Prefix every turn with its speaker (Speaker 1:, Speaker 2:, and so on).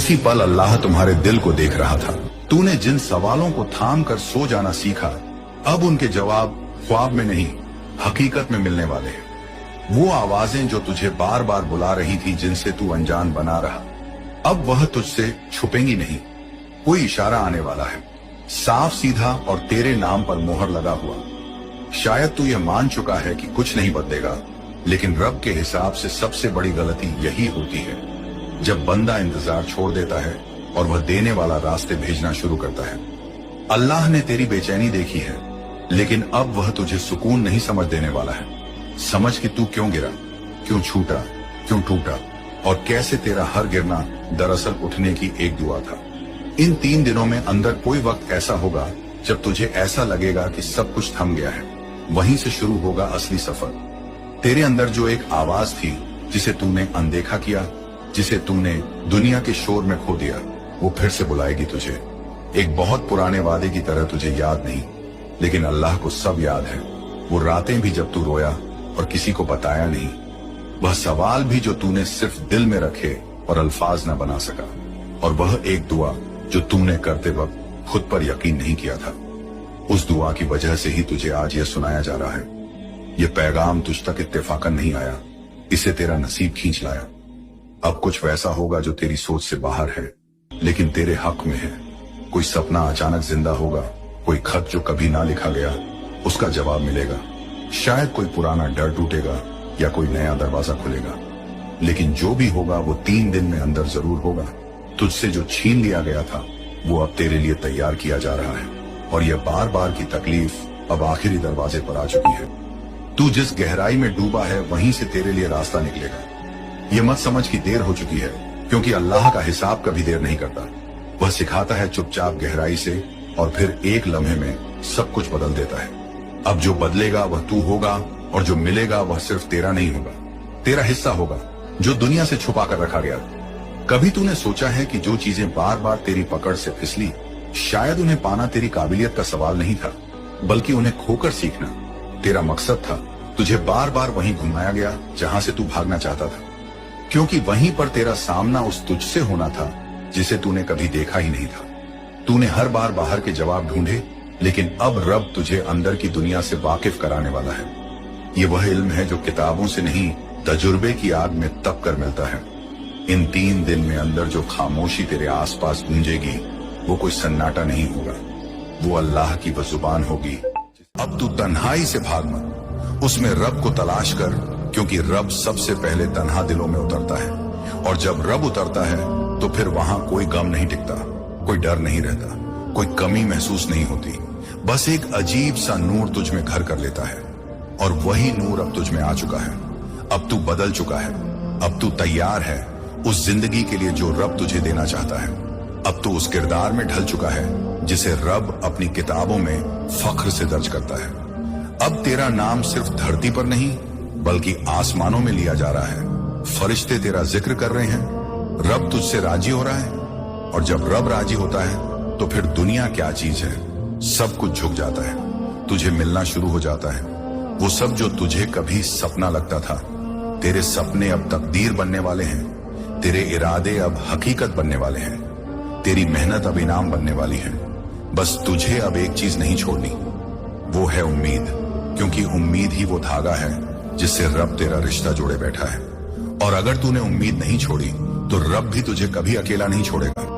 Speaker 1: उसी पल अल्लाह तुम्हारे दिल को देख रहा था। तूने जिन सवालों को थाम कर सो जाना सीखा, अब उनके जवाब ख्वाब में नहीं हकीकत में मिलने वाले हैं। वो आवाजें जो तुझे बार बार बुला रही थी, जिनसे तू अनजान बना रहा, अब वह तुझसे छुपेंगी नहीं। कोई इशारा आने वाला है, साफ सीधा और तेरे नाम पर मोहर लगा हुआ। शायद तू ये मान चुका है कि कुछ नहीं बदलेगा, लेकिन रब के हिसाब से सबसे बड़ी गलती यही होती है जब बंदा इंतजार छोड़ देता है और वह देने वाला रास्ते भेजना शुरू करता है। अल्लाह ने तेरी बेचैनी देखी है, लेकिन अब वह तुझे सुकून नहीं समझ देने वाला है। समझ कि तू क्यों गिरा, क्यों छूटा, क्यों टूटा, और कैसे तेरा हर गिरना दरअसल उठने की एक दुआ था। इन 3 दिनों में अंदर कोई वक्त ऐसा होगा जब तुझे ऐसा लगेगा कि सब कुछ थम गया है। वहीं से शुरू होगा असली सफर। तेरे अंदर जो एक आवाज थी, जिसे तूने अनदेखा किया, जिसे तूने दुनिया के शोर में खो दिया, वो फिर से बुलाएगी तुझे। एक बहुत पुराने वादे की तरह तुझे याद नहीं, लेकिन अल्लाह को सब याद है। वो रातें भी जब तू रोया और किसी को बताया नहीं, वह सवाल भी जो तूने सिर्फ दिल में रखे और अल्फाज न बना सका, और वह एक दुआ जो तूने करते वक्त खुद पर यकीन नहीं किया था। उस दुआ की वजह से ही तुझे आज यह सुनाया जा रहा है। यह पैगाम तुझ तक इत्तेफाकन नहीं आया, इसे तेरा नसीब खींच लाया। अब कुछ वैसा होगा जो तेरी सोच से बाहर है, लेकिन तेरे हक में है। कोई सपना अचानक जिंदा होगा, कोई खत जो कभी ना लिखा गया, उसका जवाब मिलेगा। शायद कोई पुराना डर टूटेगा या कोई नया दरवाजा खुलेगा, लेकिन जो भी होगा वो 3 दिन में अंदर जरूर होगा। तुझसे जो छीन लिया गया था, वो अब तेरे लिए तैयार किया जा रहा है, और यह बार बार की तकलीफ अब आखिरी दरवाजे पर आ चुकी है। तू जिस गहराई में डूबा है, वहीं से तेरे लिए रास्ता निकलेगा। ये मत समझ कि देर हो चुकी है, क्योंकि अल्लाह का हिसाब कभी देर नहीं करता। वह सिखाता है चुपचाप गहराई से, और फिर एक लम्हे में सब कुछ बदल देता है। अब जो बदलेगा वह तू होगा, और जो मिलेगा वह सिर्फ तेरा नहीं होगा, तेरा हिस्सा होगा, जो दुनिया से छुपा कर रखा गया। कभी तूने सोचा है कि जो चीजें बार बार तेरी पकड़ से फिसली, शायद उन्हें पाना तेरी काबिलियत का सवाल नहीं था, बल्कि उन्हें खोकर सीखना तेरा मकसद था। तुझे बार बार वहीं घुमाया गया जहां से तू भागना चाहता था, क्योंकि वहीं पर तेरा सामना उस तुझसे होना था जिसे तूने कभी देखा ही नहीं था। तूने हर बार बाहर के जवाब ढूंढे, लेकिन अब रब तुझे अंदर की दुनिया से वाकिफ कराने वाला है। ये वह इल्म है जो किताबों से नहीं, तजुर्बे की आग में तप कर मिलता है। इन 3 दिन में अंदर जो खामोशी तेरे आसपास गूंजेगी, वो कोई सन्नाटा नहीं होगा, वो अल्लाह की वह जुबान होगी। अब तू तन्हाई से भाग मत, उसमें रब को तलाश कर, क्योंकि रब सबसे पहले तन्हा दिलों में उतरता है, और जब रब उतरता है तो फिर वहां कोई गम नहीं टिकता, कोई डर नहीं रहता, कोई कमी महसूस नहीं होती। बस एक अजीब सा नूर तुझ में घर कर लेता है, और वही नूर अब तुझ में आ चुका है। अब तू बदल चुका है, अब तू तैयार है उस जिंदगी के लिए जो रब तुझे देना चाहता है। अब तू उस किरदार में ढल चुका है जिसे रब अपनी किताबों में फख्र से दर्ज करता है। अब तेरा नाम सिर्फ धरती पर नहीं, बल्कि आसमानों में लिया जा रहा है। फरिश्ते तेरा जिक्र कर रहे हैं, रब तुझसे राजी हो रहा है, और जब रब राजी होता है तो फिर दुनिया क्या चीज है, सब कुछ झुक जाता है। तुझे मिलना शुरू हो जाता है वो सब जो तुझे कभी सपना लगता था। तेरे सपने अब तकदीर बनने वाले हैं, तेरे इरादे अब हकीकत बनने वाले हैं, तेरी मेहनत अब इनाम बनने वाली है। बस तुझे अब एक चीज नहीं छोड़नी, वो है उम्मीद, क्योंकि उम्मीद ही वो धागा है जिससे रब तेरा रिश्ता जोड़े बैठा है। और अगर तूने उम्मीद नहीं छोड़ी तो रब भी तुझे कभी अकेला नहीं छोड़ेगा।